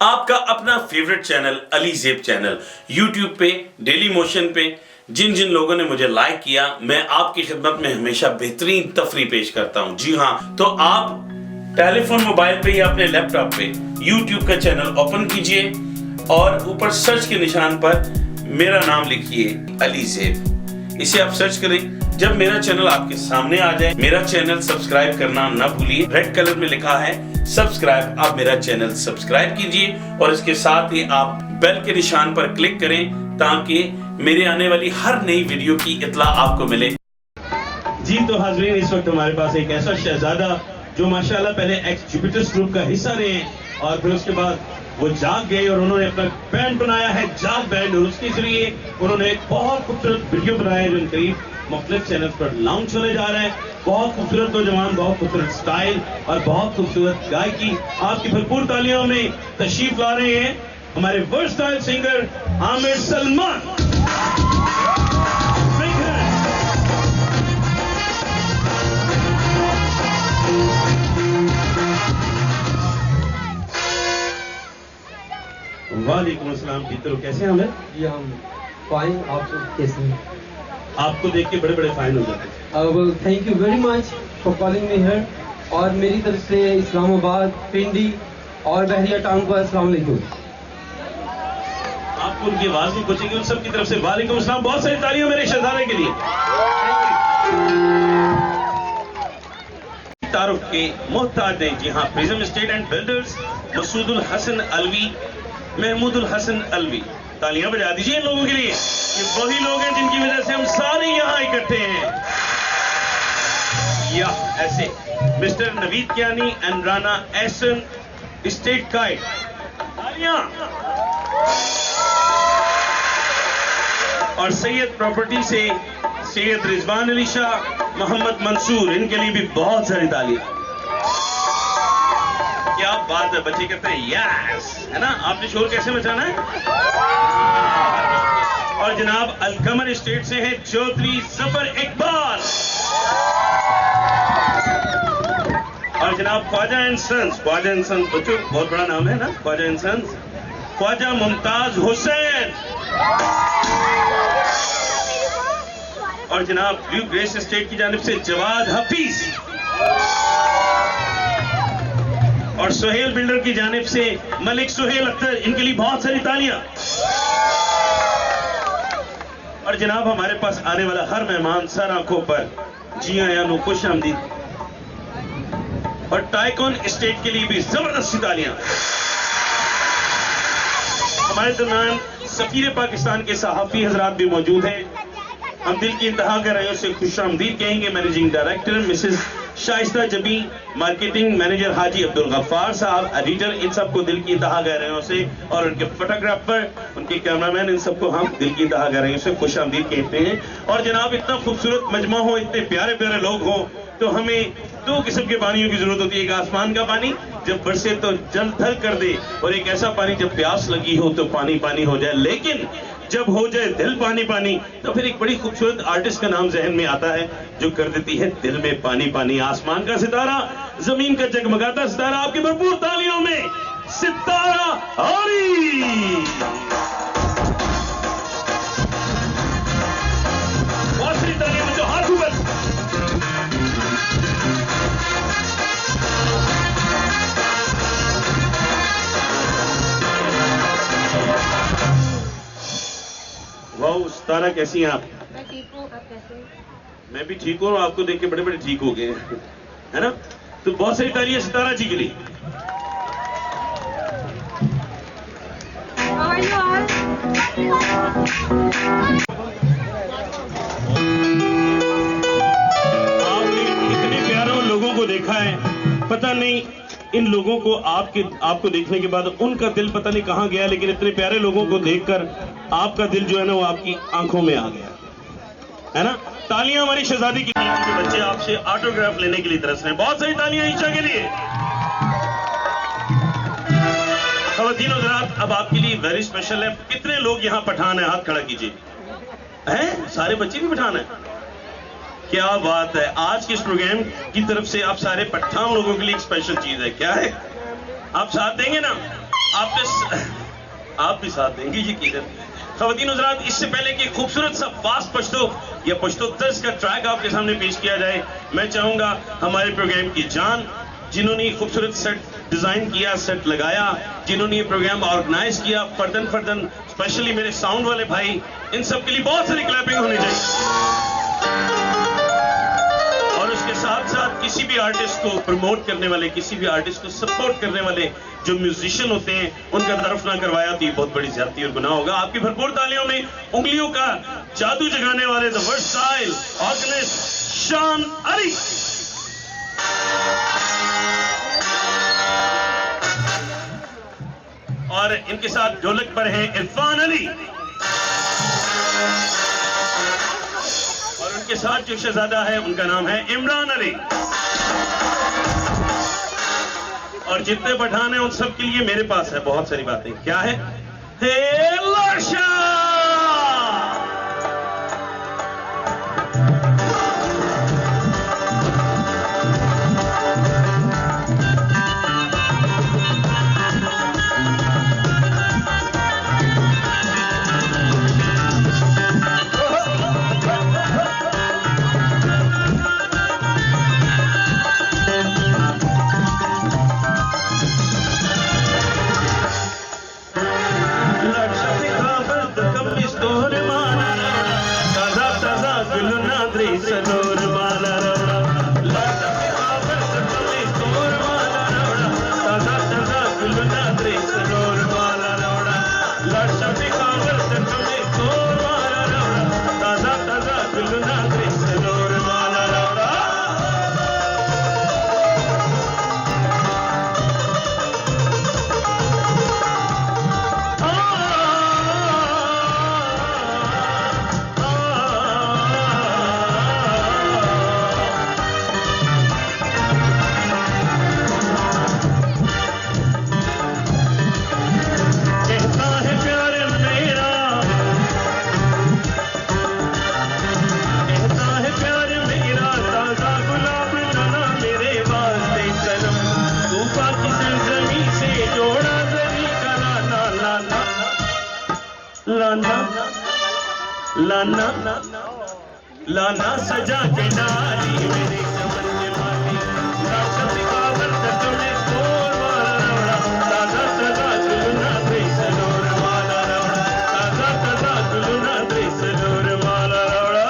आपका अपना favourite channel Ali ज़ेब channel YouTube पे डेली मोशन पे जिन जिन लोगों ने मुझे लाइक किया, मैं आपकी खिदमत में हमेशा बेहतरीन तफरी पेश करता हूं। जी हाँ, तो आप टेलीफोन मोबाइल पे या अपने लैपटॉप पे यूट्यूब का चैनल ओपन कीजिए और ऊपर सर्च के निशान पर मेरा नाम लिखिए अली ज़ेब। इसे आप सर्च करें। जब मेरा चैनल आपके सामने आ जाए, मेरा चैनल सब्सक्राइब करना ना भूलिए। रेड कलर में लिखा है सब्सक्राइब, आप मेरा चैनल सब्सक्राइब कीजिए और इसके साथ ही आप बेल के निशान पर क्लिक करें ताकि मेरे आने वाली हर नई वीडियो की इत्तला आपको मिले। जी तो हाज़रीन, इस वक्त हमारे पास एक ऐसा शहजादा जो माशाल्लाह पहले एक्स जुपिटर्स ग्रुप का हिस्सा रहे हैं और फिर उसके बाद वो जाग गए और उन्होंने अपना बैंड बनाया है जाग बैंड, और उसके जरिए उन्होंने एक बहुत खूबसूरत वीडियो बनाया है जो करीब मुख्तलिफ चैनल्स पर लॉन्च होने जा रहा है। बहुत खूबसूरत नौजवान, बहुत खूबसूरत स्टाइल और बहुत खूबसूरत गायकी, आपकी भरपूर तालियों में तशरीफ ला रहे हैं हमारे वर्सटाइल सिंगर आमिर सलमान। वालेकुम अस्सलाम। जीतरो, कैसे हैं आमिर? जी हम फाइन, आप कैसे हैं? आपको देख के बड़े बड़े फाइन हो जाते हैं। Well thank you very much for calling me here, और मेरी तरफ से इस्लामाबाद, पिंडी और बहरिया टाउन को अस्सलाम वालेकुम। आपको उनकी आवाज भी पूछेंगे उन सब की तरफ से वालेकुम अस्सलाम। बहुत सारी तालियां मेरे शहजादे के लिए। तारुफ के मोहताज हैं, जी हाँ, Prism State and Builders Masudul Hasan Alvi, Mahmudul Hasan Alvi. तालियां बजा दीजिए इन लोगों के लिए। ये वही लोग हैं जिनकी वजह से हम सारे यहाँ इकट्ठे हैं। या ऐसे mister Naveed Kiyani and Rana Ehsan state guide. तालियां। और सैयद प्रॉपर्टी से सैयद रिजवान अली शाह, मोहम्मद मंसूर, इनके लिए भी बहुत सारी तालियां। क्या बात है, बच्चे कहते हैं यस, है ना? आपने शोर कैसे मचाना है? और जनाब अलकमर स्टेट से है चौधरी जफर इकबाल, और जनाब Khwaja and sons, Khwaja and sons बच्चों बहुत बड़ा नाम है ना, ख्वाजा एंड सन्स, ख्वाजा मुमताज हुसैन, और जनाब ब्लू ग्रेस स्टेट की जानिब से जवाद हफीज, और सोहेल बिल्डर की जानिब से मलिक सोहेल अख्तर। इनके लिए बहुत सारी तालियां। और जनाब हमारे पास आने वाला हर मेहमान सर आंखों पर जी आया नो खुश आमदीद। और टाइकॉन स्टेट के लिए भी जबरदस्त तालियां। हमारे दरमियान सफीर पाकिस्तान के सहाफी हजरात भी मौजूद हैं। हम दिल की इंतहा कर रहे हैं उसे खुश आमदीद कहेंगे। मैनेजिंग डायरेक्टर मिसेस शाइस्ता जबी, मार्केटिंग मैनेजर हाजी अब्दुल गफ्फार साहब, एडिटर, इन सबको दिल की इंतहा कह रहे हैं उसे, और उनके फोटोग्राफर, उनके कैमरामैन, इन सबको हम दिल की इंतहा कह रहे हैं उसे खुश आमदीद कहते हैं। और जनाब इतना खूबसूरत मजमा हो, इतने प्यारे प्यारे लोग हों, तो हमें दो किस्म के पानियों की जरूरत होती है। एक आसमान का पानी जब बरसे तो जल थल कर दे, और एक ऐसा पानी जब प्यास लगी हो तो पानी पानी हो जाए। लेकिन जब हो जाए दिल पानी पानी, तो फिर एक बड़ी खूबसूरत आर्टिस्ट का नाम जहन में आता है जो कर देती है दिल में पानी पानी। आसमान का सितारा, जमीन का जगमगाता सितारा, आपकी भरपूर तालियों में सितारा हरी। बहुत सारी तालियां में जो हाथ ऊपर। वाह सितारा, कैसी हैं आप? मैं ठीक हूँ, आप कैसे हैं? मैं भी ठीक हूँ, आपको देख के बड़े बड़े ठीक हो गए हैं, है ना? तो बहुत सारी तालियां सितारा जी के लिए। How are you all? आपने इतने प्यारों लोगों को देखा है, पता नहीं इन लोगों को आपको देखने के बाद उनका दिल पता नहीं कहां गया, लेकिन इतने प्यारे लोगों को देखकर आपका दिल जो है ना वो आपकी आंखों में आ गया, है ना? तालियां हमारी शहजादी की। बच्चे आपसे ऑटोग्राफ लेने के लिए तरस रहे हैं। बहुत सारी तालियां ईशा के लिए। ख़वातीन और हज़रात, अब आपके लिए वेरी स्पेशल है। कितने लोग यहाँ पठान है? हाथ खड़ा कीजिए। हैं? सारे बच्चे भी पठान है? क्या बात है। आज के इस प्रोग्राम की तरफ से आप सारे पठान लोगों के लिए एक स्पेशल चीज है। क्या है? आप साथ देंगे ना? आप भी साथ देंगे यकीनन। ख़वातीन हज़रात, इससे पहले कि खूबसूरत सा फास्ट पश्तो या पश्तो तर्ज का ट्रैक आपके सामने पेश किया जाए, मैं चाहूंगा हमारे प्रोग्राम की जान, जिन्होंने ये खूबसूरत सेट डिजाइन किया, सेट लगाया, जिन्होंने ये प्रोग्राम ऑर्गेनाइज किया, फर्दन स्पेशली मेरे साउंड वाले भाई, इन सब के लिए बहुत सारी क्लैपिंग होनी चाहिए। और उसके साथ साथ किसी भी आर्टिस्ट को प्रमोट करने वाले, किसी भी आर्टिस्ट को सपोर्ट करने वाले जो म्यूजिशियन होते हैं, उनका तरफ ना करवाया तो ये बहुत बड़ी ज्यादती और गुनाह होगा। आपकी भरपूर तालियों में उंगलियों का जादू जगाने वाले द वर्सटाइल ऑर्गेनिस्ट शान अली। और इनके साथ ढोलक पर हैं इरफान अली, और उनके साथ जो शहजादा है उनका नाम है इमरान अली। और जितने पठान हैं उन सब के लिए मेरे पास है बहुत सारी बातें। क्या है? हे लाशा! लाना लाना सजा के डाली मेरे चमन के माली, राशद का बरतक में तोर वाला रौड़ा, ताजा गुलना द्रेस लोर वाला रौड़ा, ताजा गुलना द्रेस लोर वाला रौड़ा।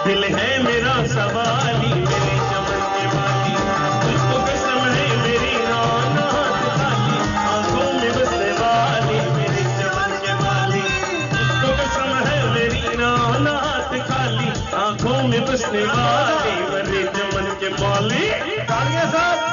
दिल है मेरा सवाली मेरे चमन के माली, तुझको कसम है मेरी राना खाली, आंखों में बसने वाली मेरे चमन के माली, तुझको कसम है मेरी राना खाली, आंखों में बसने वाली मेरे चमन के माली। तालियां साहब।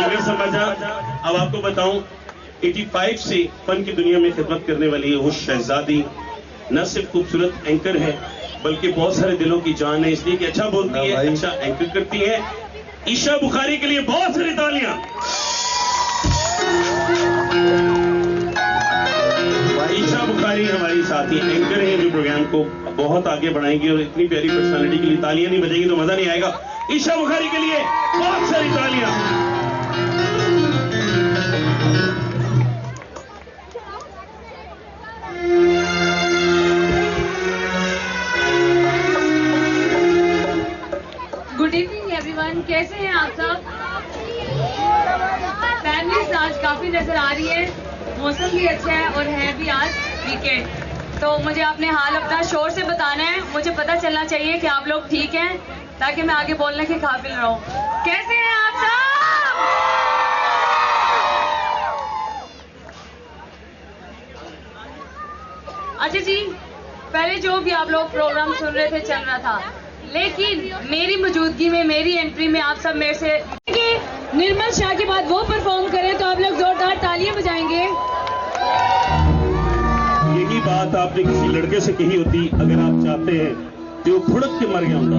शुगर समझा। अब आपको बताऊं, 85 से फन की दुनिया में खिदमत करने वाली वो शहजादी न सिर्फ खूबसूरत एंकर है बल्कि बहुत सारे दिलों की जान है, इसलिए कि अच्छा बोलती है, अच्छा एंकर करती है। ईशा बुखारी के लिए बहुत सारी तालियां। ईशा बुखारी हमारी साथी एंकर है जो प्रोग्राम को बहुत आगे बढ़ाएंगी और इतनी प्यारी पर्सनालिटी के लिए तालियां नहीं बजेंगी तो मजा नहीं आएगा। ईशा बुखारी के लिए बहुत सारी तालियां। गुड इवनिंग एवरीवन, कैसे हैं आप सब? फैमिलीज आज काफी नजर आ रही है, मौसम भी अच्छा है और है भी आज वीकेंड। तो मुझे अपने हाल अपना शोर से बताना है, मुझे पता चलना चाहिए कि आप लोग ठीक हैं ताकि मैं आगे बोलने के काबिल रहूं। कैसे हैं आप सब? अच्छा जी, पहले जो भी आप लोग प्रोग्राम सुन रहे थे चल रहा था, लेकिन मेरी मौजूदगी में, मेरी एंट्री में आप सब मेरे से निर्मल शाह के बाद वो परफॉर्म करें तो आप लोग जोरदार तालियां बजाएंगे। यही बात आपने किसी लड़के से कही होती अगर आप चाहते हैं कि वो फुड़क के मर गया होता।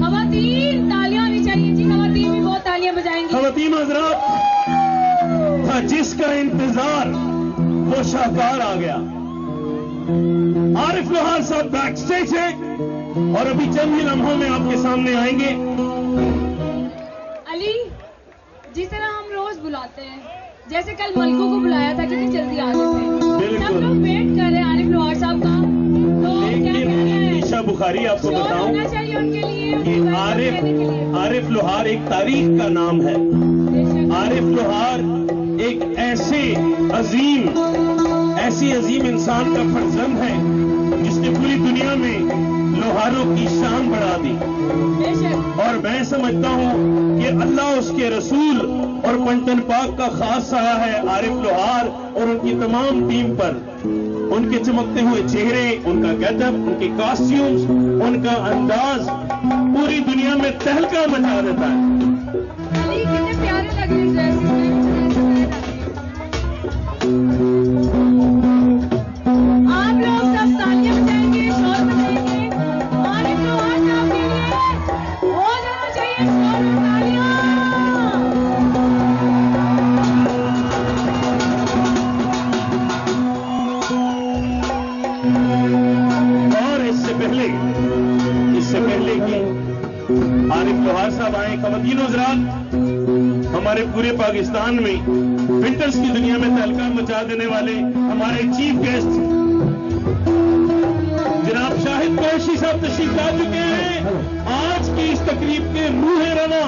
खवातीन तालियां होनी चाहिए जी, खवातीन भी बहुत तालियां बजाएंगी। खवातीन हजरात, था जिसका इंतजार वो शाहकार आ गया। आरिफ लोहार साहब बैक स्टेज है और अभी चंद ही लम्हों में आपके सामने आएंगे। अली, जिस तरह हम रोज बुलाते हैं, जैसे कल मलकों को बुलाया था, कितनी जल्दी आ गए थे। सब लोग वेट कर रहे हैं आरिफ लोहार साहब का, तो क्या कहना है? ईशा बुखारी, आपको शोर बताऊं होना चाहिए उनके लिए कि आरिफ लोहार एक तारीख का नाम है। आरिफ लोहार एक ऐसी अजीम इंसान का फर्जंद है जिसने पूरी दुनिया में लोहारों की शान बढ़ा दी। और मैं समझता हूं कि अल्लाह, उसके रसूल और पंचतन पाक का खास साया है आरिफ लोहार और उनकी तमाम टीम पर। उनके चमकते हुए चेहरे, उनका गेटअप, उनके कॉस्ट्यूम्स, उनका अंदाज पूरी दुनिया में तहलका मचा देता है। अली, कितने प्यारे लग रहे हैं। आप लोग सब तालियां बजाएंगे, शोर बजाएंगे। आरिफ लोहार साहब के लिए हो जाना चाहिए शोर और तालियां। और इससे पहले कि आरिफ लोहार साहब आए, खवातीन हज़रात, हमारे पूरे पाकिस्तान में विंटर्स की दुनिया में तहलका मचा देने वाले हमारे चीफ गेस्ट जनाब शाहिद कुरैशी साहब तशरीफ ला चुके हैं। आज की इस तकरीब के रूह रवा।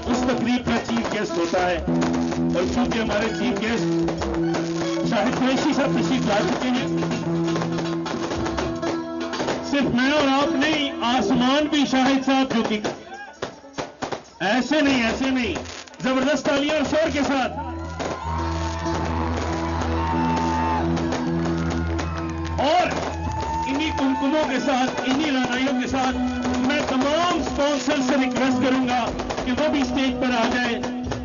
उस तकरीब का चीफ गेस्ट होता है और चूंकि हमारे चीफ गेस्ट शाहिद कुरैशी साहब तशरीफ ला चुके हैं, सिर्फ मैं और आप नहीं, आसमान भी शाहिद साहब जो कि ऐसे नहीं, जबरदस्त तालियां और शोर के साथ। और इन्हीं कुमकुमों के साथ, इन्हीं रानाइयों के साथ मैं तमाम स्पॉन्सर से रिक्वेस्ट करूंगा कि वो भी स्टेज पर आ जाए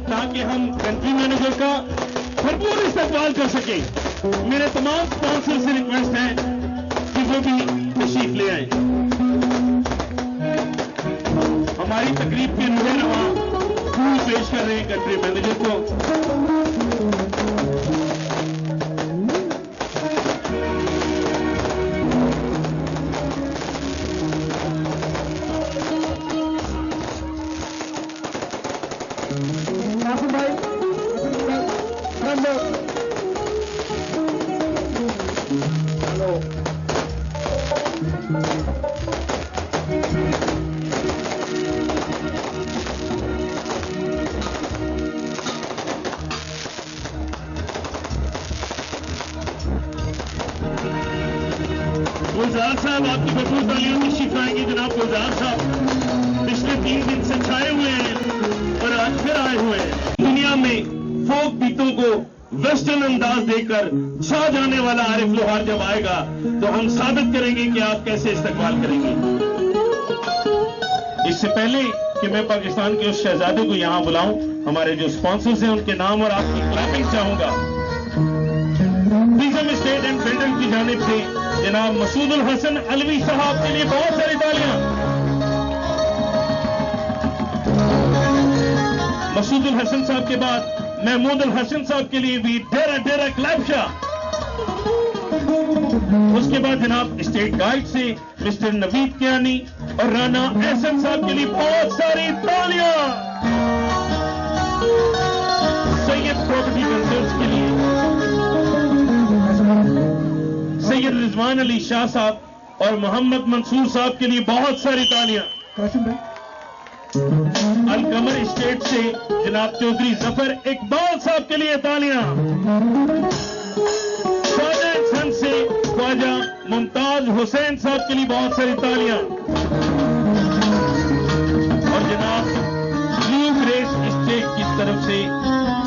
ताकि हम कंट्री मैनेजर का भरपूर इस्तेमाल कर सकें। मेरे तमाम स्पॉन्सर से रिक्वेस्ट है कि वो भी तशरीफ ले आए। हमारी तकरीब के नुमाइंदे फूल पेश कर रहे हैं कंट्री मैनेजर को। गुलजार साहब, आपकी भरपूर तालियों की शिफाएंगे जनाब गुलजार साहब। पिछले 3 दिन से छाए हुए हैं और आज फिर आए हुए हैं। दुनिया में फोक गीतों को वेस्टर्न अंदाज देकर छा जाने वाला आरिफ लोहार जब आएगा तो हम साबित करेंगे कि आप कैसे इस्तेमाल करेंगे। इससे पहले कि मैं पाकिस्तान के उस शहजादे को यहां बुलाऊं, हमारे जो स्पॉन्सर्स हैं उनके नाम और आपकी क्लैपिंग चाहूंगा। प्रिज्म स्टेट एंड फेडरल की जानिब से जनाब मसूदुल हसन अलवी साहब के लिए बहुत सारी तालियां। मसूदुल हसन साहब के बाद महमूद अल हसन साहब के लिए भी ढेरा ढेरा क्लैप्शा। उसके बाद जनाब स्टेट गाइड से मिस्टर नवीद कियानी और राना एहसन साहब के लिए बहुत सारी तालियां। सैयद प्रॉपर्टी कंसर्न्स के लिए सैयद रिजवान अली शाह साहब और मोहम्मद मंसूर साहब के लिए बहुत सारी तालियां। अलकमर स्टेट से जनाब चौधरी जफर इकबाल साहब के लिए तालियां। ख्वाजा सन से ख्वाजा मुमताज हुसैन साहब के लिए बहुत सारी तालियां। और जनाब न्यू ग्रेस स्टेट की तरफ से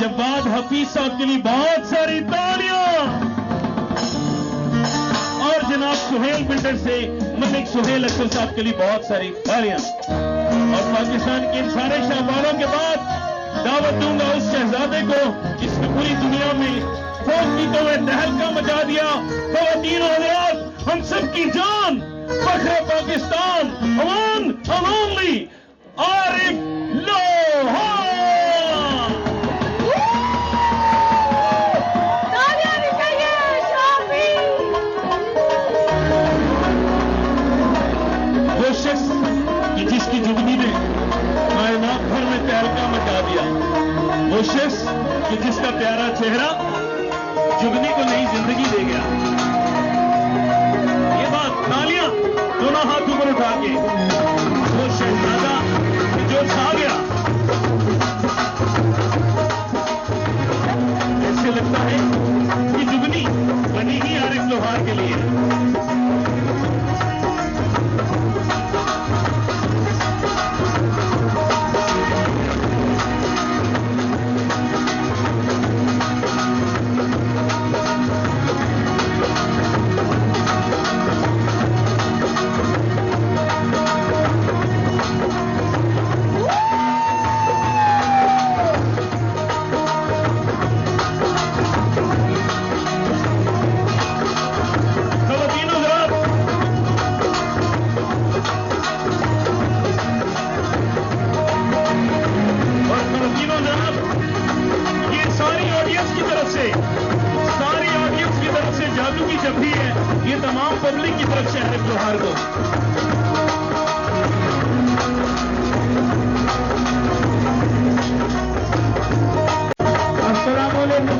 जवाद हफीज साहब के लिए बहुत सारी तालियां। और जनाब सुहेल बिल्डर से मलिक सुहेल अख्तर साहब के लिए बहुत सारी तालियां। और पाकिस्तान के इन सारे शाहबानों के बाद दावत दूंगा उस शहजादे को जिसने पूरी दुनिया में फोक गीतों में तहलका मचा दिया। ख़वातीन और हज़रात, हम सबकी जान, फख्र पाकिस्तान, अमान अवामी, आरिफ लोहार। वो शख्स कि जिसकी जुगनी ने कायनात भर में तहलका मचा दिया, वो शख्स कि जिसका प्यारा चेहरा जुगनी को नई जिंदगी दे गया। ये बात तालियां दोनों हाथ ऊपर उठा के, वो शहजादा जो छा गया। ऐसे लगता है कि जुगनी बनी ही आरिफ लोहार के लिए। पब्लिक की तरफ से आरिफ लोहार को अस्सलाम वालेकुम,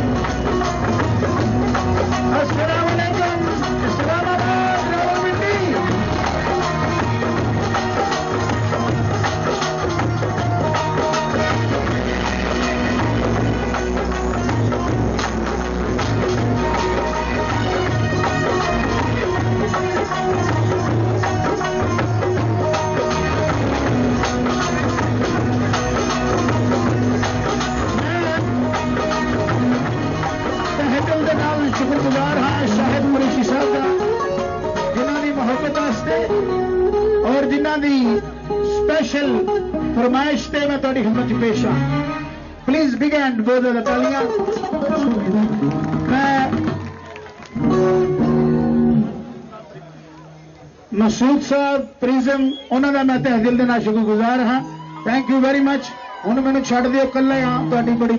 अस्सलाम वालेकुम, इस्लामाबाद रावलपिंडी। शुक्रगुजार हाँ शाहिद कुरैशी साहब का जिन्हों की मोहब्बत वास्ते और जिन्हों की स्पेशल फरमाइश से मैं थोड़ी खिदमत पेश हाँ। प्लीज बिग एंड बहुत ज्यादा तालियां। मैं मसूद साहब प्रिज्म उन्होंने मैं तहे दिल के नाल शुक्रगुजार हाँ। Thank you very much. हुण मैनूं छड्ड दिओ कल्ले हाँ, तुहाडी बड़ी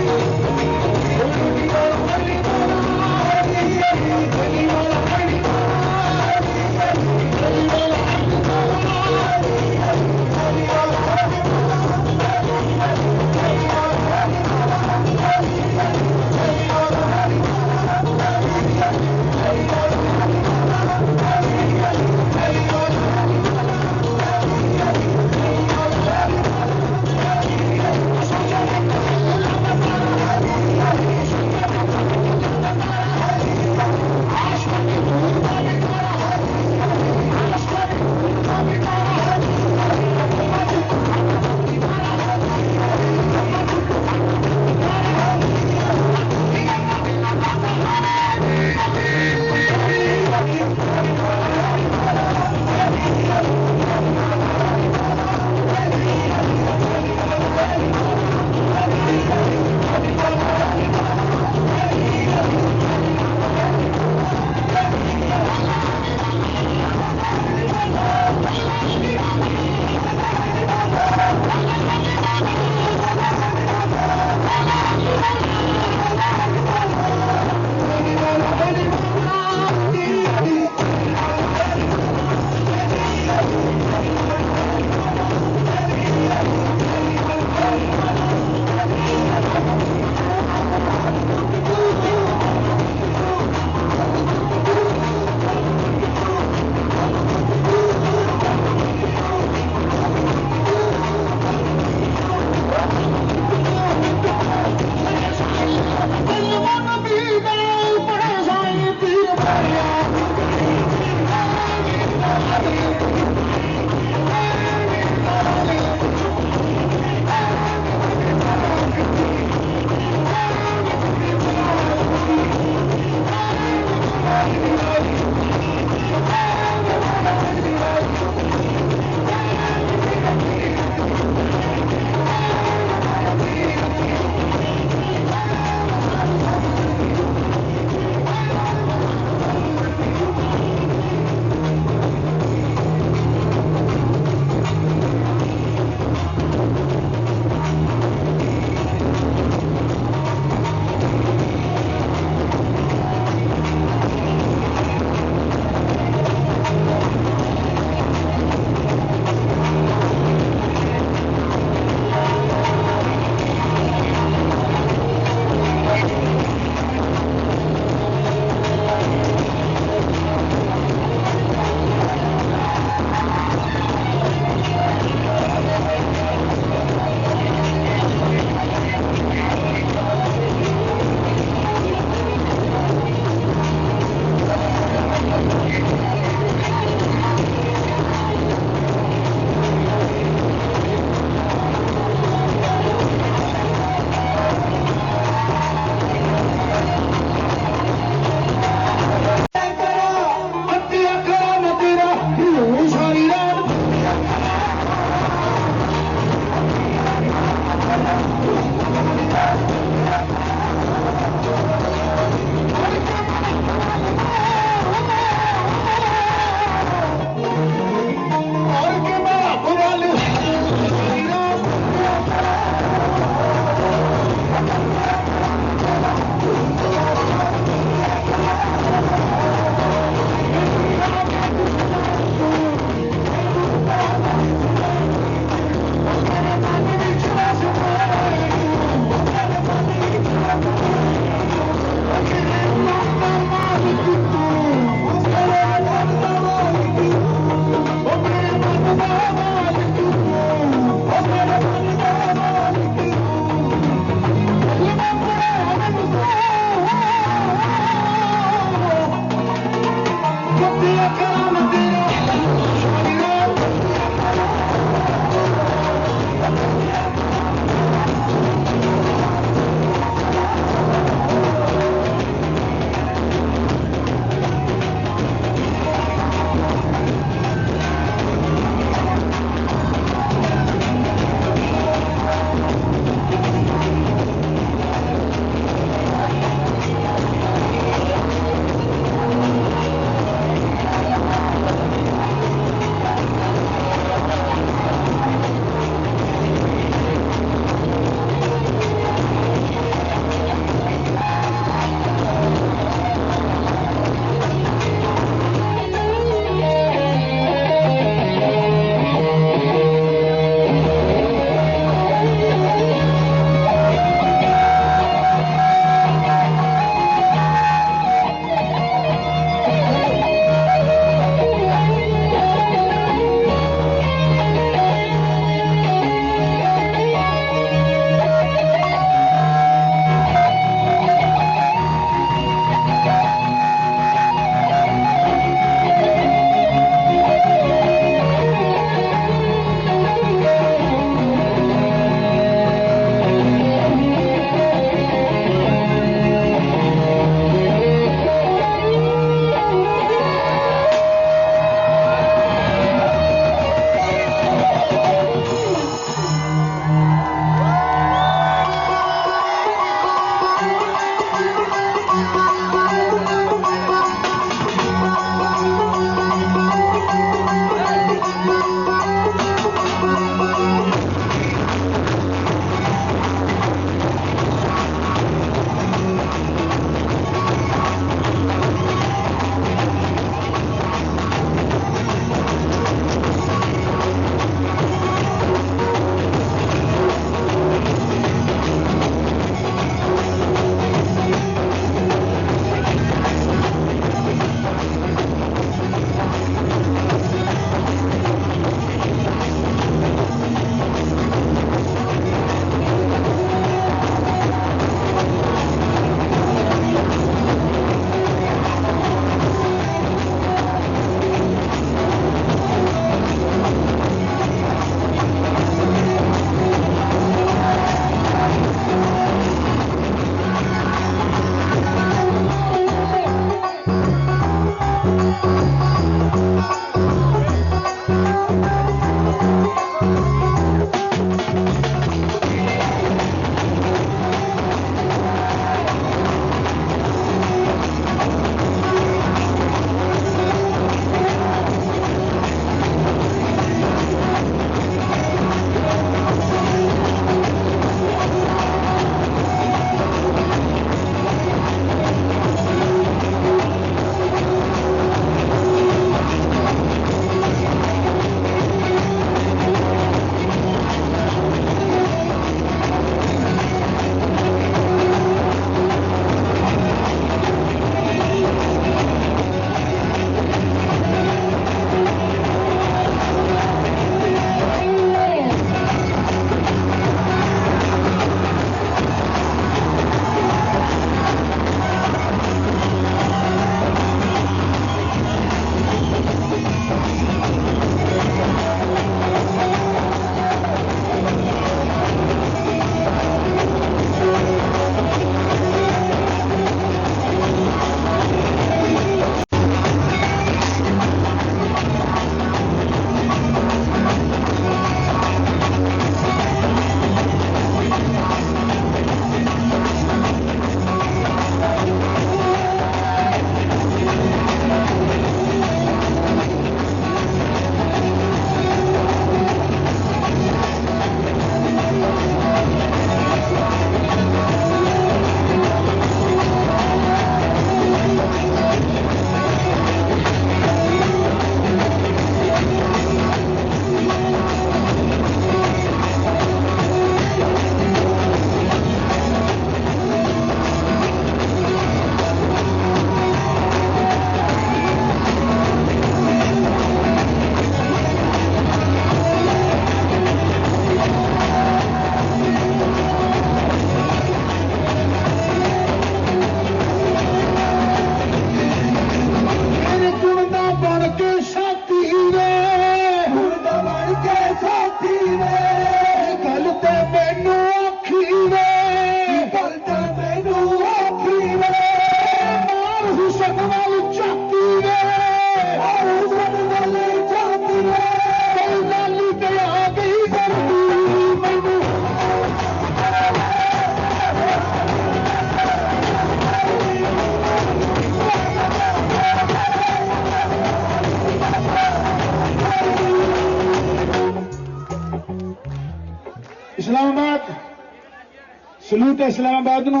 सलूट है इस्लामाबाद नू,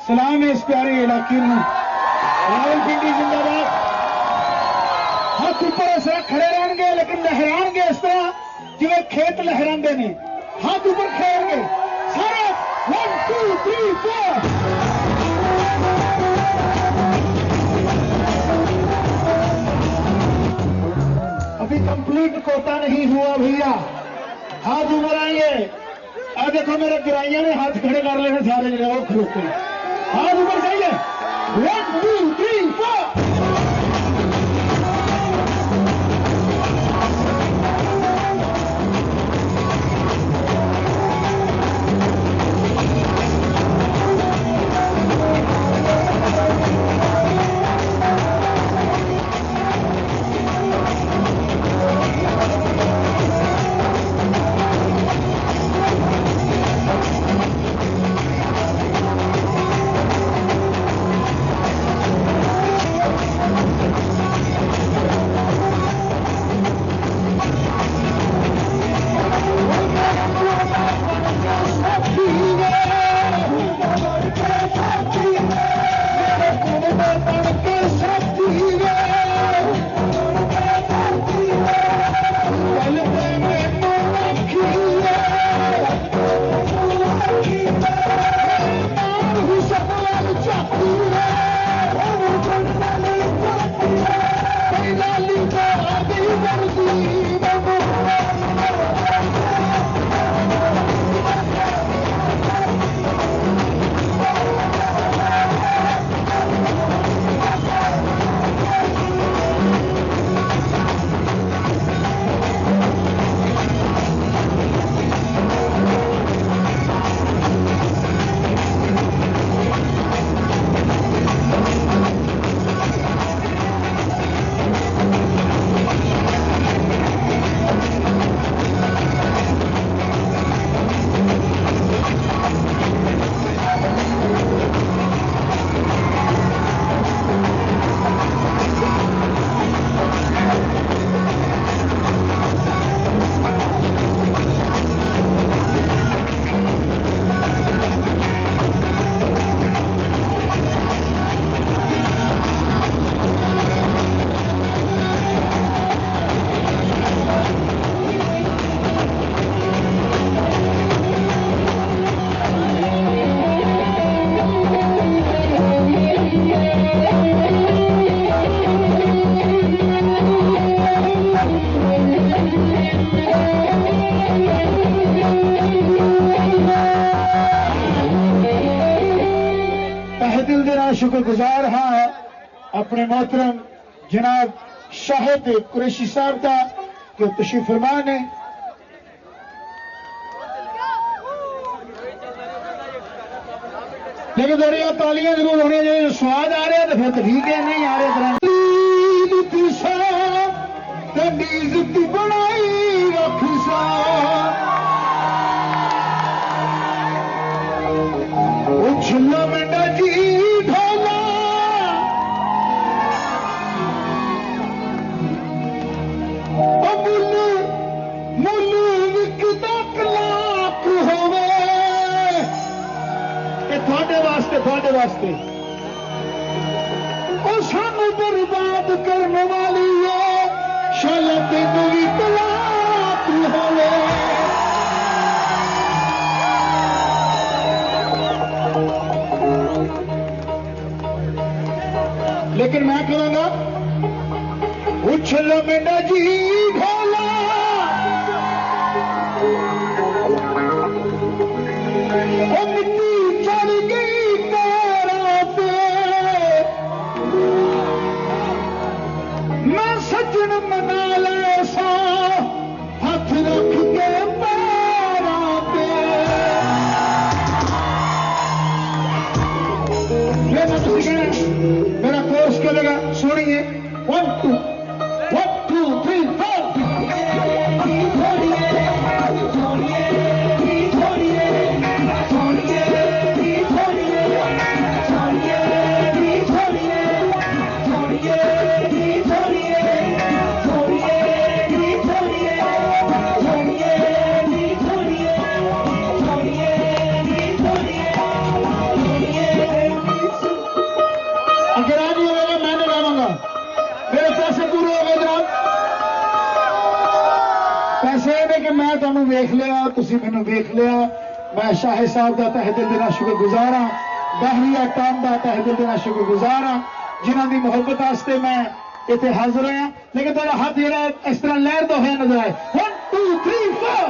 सलाम है इस प्यारे इलाके नू। रावलपिंडी जिंदाबाद। हाथ ऊपर इस तरह खड़े रहणगे लेकिन लहराणगे इस तरह जिवें खेत लहरांदे ने। हाथ ऊपर खड़ेंगे सारे 1 2 3 4। अभी कंप्लीट कोटा नहीं हुआ भैया, हाथ ऊपर आएंगे। अब देखो मेरे गिराइया ने हाथ खड़े कर लेने सारे जगह वो खड़ोते, हाथ ऊपर जाइए 1 2 3 4। शुक्रगुजार हाँ अपने मोहतरम जनाब शाहिद कुरैशी साहब का कि तशरीफ फरमा ने। लेकिन थोड़ी तालियां जरूर होनी चाहिए, स्वाद आ रहा है तो फिर तो ठीक है, नहीं आ रहे छिल्ला बेटा जी ढोला मुल विकदा कलाक होवे थोड़े वास्ते और सानू बर्बाद करने वाली है शाला तेनू भी तलाक होवे। लेकिन मैं कहूंगा उछल मेरा जी ढोला मिट्टी चढ़ गई पैरों पे मैं सजन मना ले सा हाथ रख के पैरों पे। मेरा कोर्स करेगा सुनिए 1 2 3 4। वेख लिया, तुसी मैनू वेख लिया। मैं शाह साहब का तहे दिल देना शुक्रगुजार हाँ, बहरिया टाउन का तहे दिल देना शुक्रगुजार हाँ, जिन्हों की मुहब्बत वास्ते मैं इतने हाजिर होया। लेकिन थोड़ा हाथ जरा इस तरह लहरदा होया नजर आए। 1 2 3 4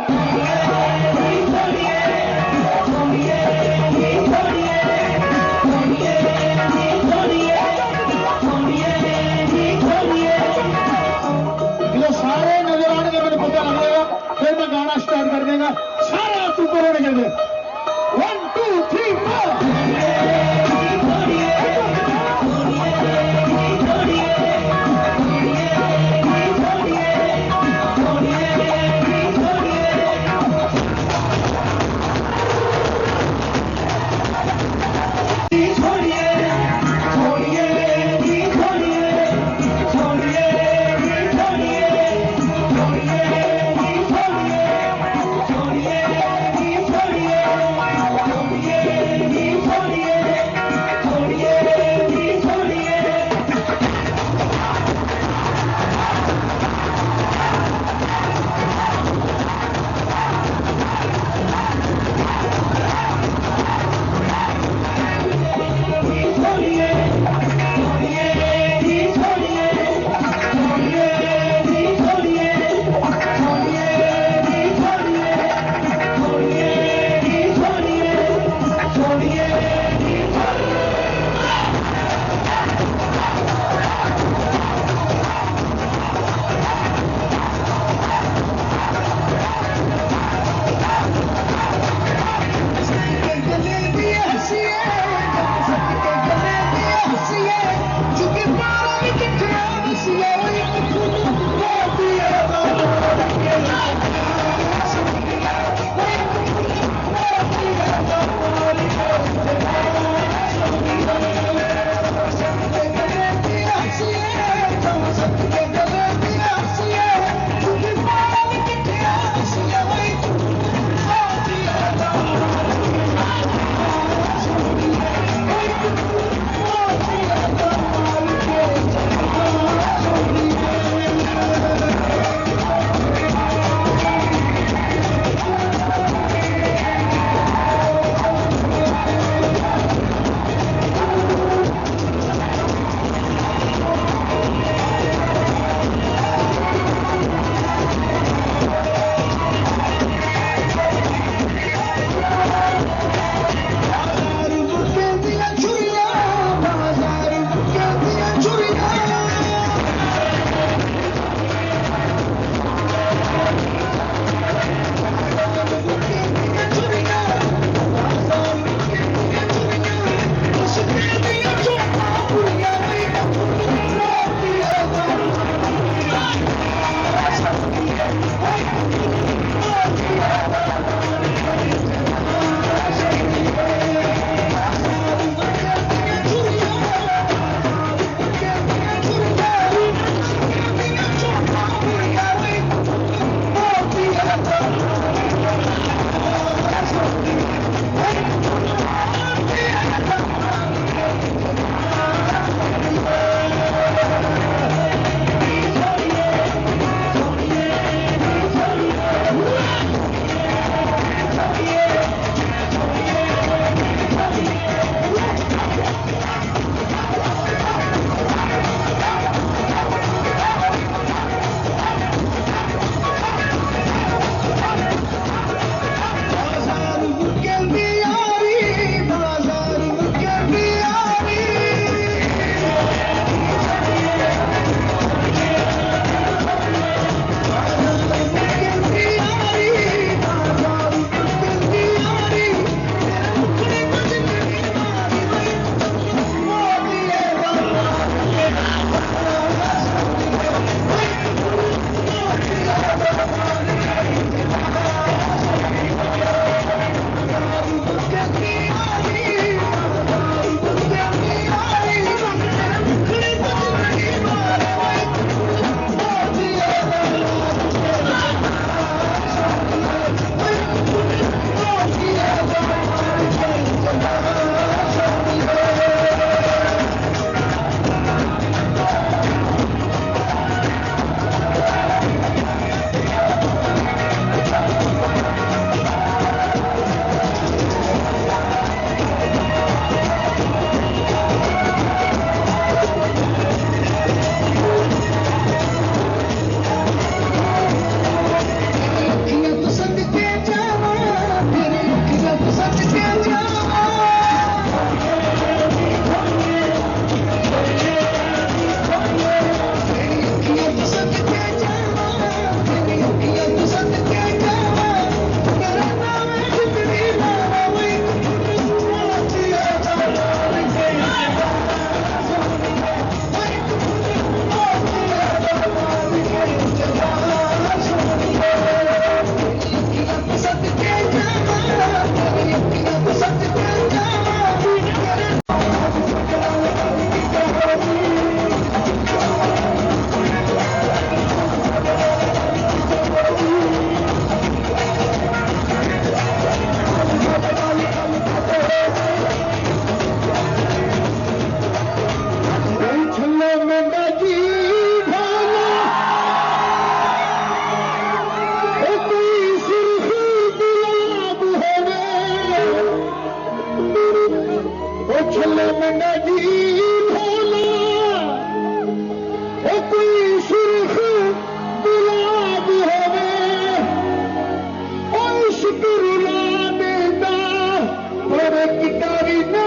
जो सारे नजर आने मैंने पता लगेगा, फिर मैं गाना स्टार्ट कर देगा। सारे हाथ ऊपर होने चाहिए। 1 2 3 4 1 मुंडा जी भोला ओ कोई सुर्ख गुलाब होवे ओ इश्क रुला देता पर किता भी ना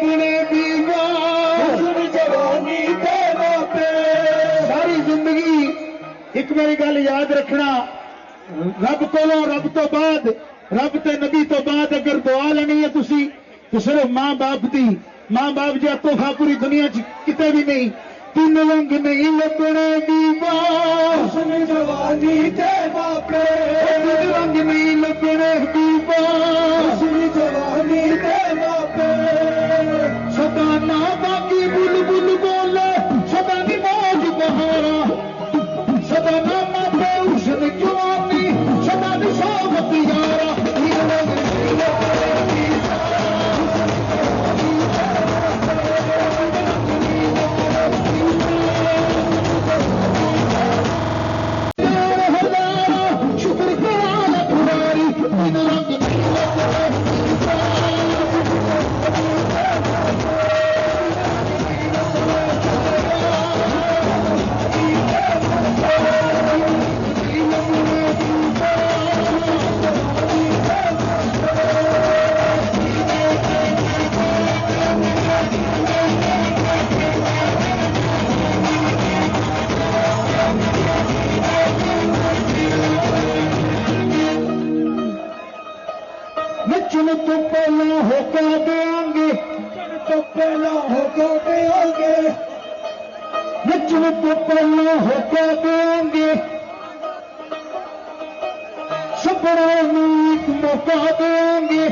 बोले एक मेरी गल याद रखना रब कोलों रब तो बाद रब ते नबी तो बाद अगर दुआ लेनी है तुसी तो सिर्फ मां बाप दी मां बाप जो तोहफा पूरी दुनिया च किते भी नहीं तीन रंग नहीं लपने दीवा जवानी ते बापे तीन रंग नहीं लपने दीवा जवानी ते बापे सदा ना बाकी बुलबुल बोले सदा नी मौज बहारा सदा ना मापे उसन जवानी सदा नी सोबत यारा तीन रंग नहीं लपने दीवा नचन तो पहला होका देंगे तो पहला होका देंगे नचन तो पहला होका देंगे सपना एक मौका देंगे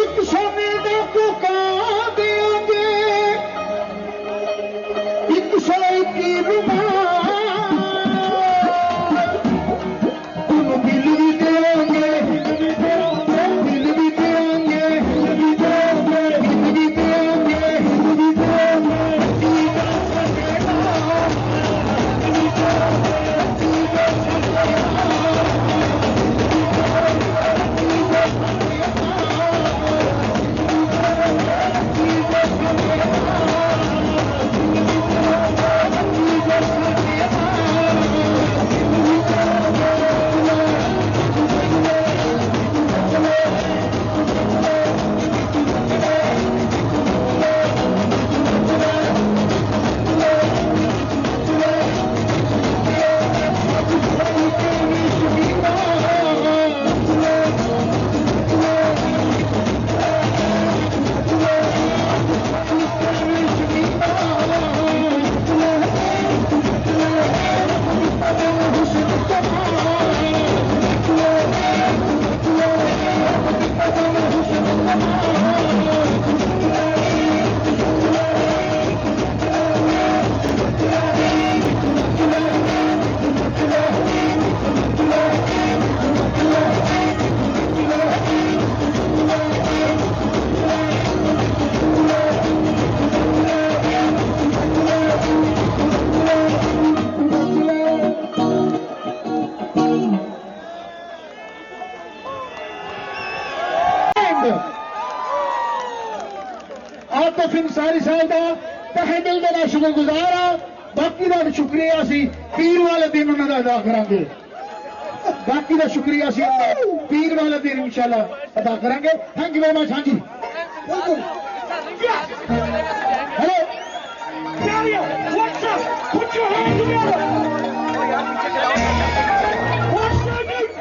एक सोने का कोका देंगे आतिफ इंसारी साहब का तहे दिल का शुक्रगुजार हाँ। बाकी का शुक्रिया असी पीर वाले दिन उन्होंने अदा करांगे। बाकी का शुक्रिया असी पीर वाले दिन इंशाल्लाह अदा करांगे। Thank you very much. हाँ जी hello Put your hands together. One second.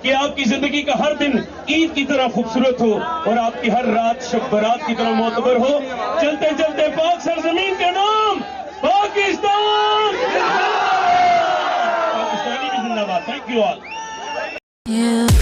कि आपकी जिंदगी का हर दिन ईद की तरह खूबसूरत हो और आपकी हर रात शब बारात की तरह मोतबर हो। चलते चलते पाक सरजमीन के नाम पाकिस्तान, पाकिस्तानी भी जिंदाबाद। Thank you all.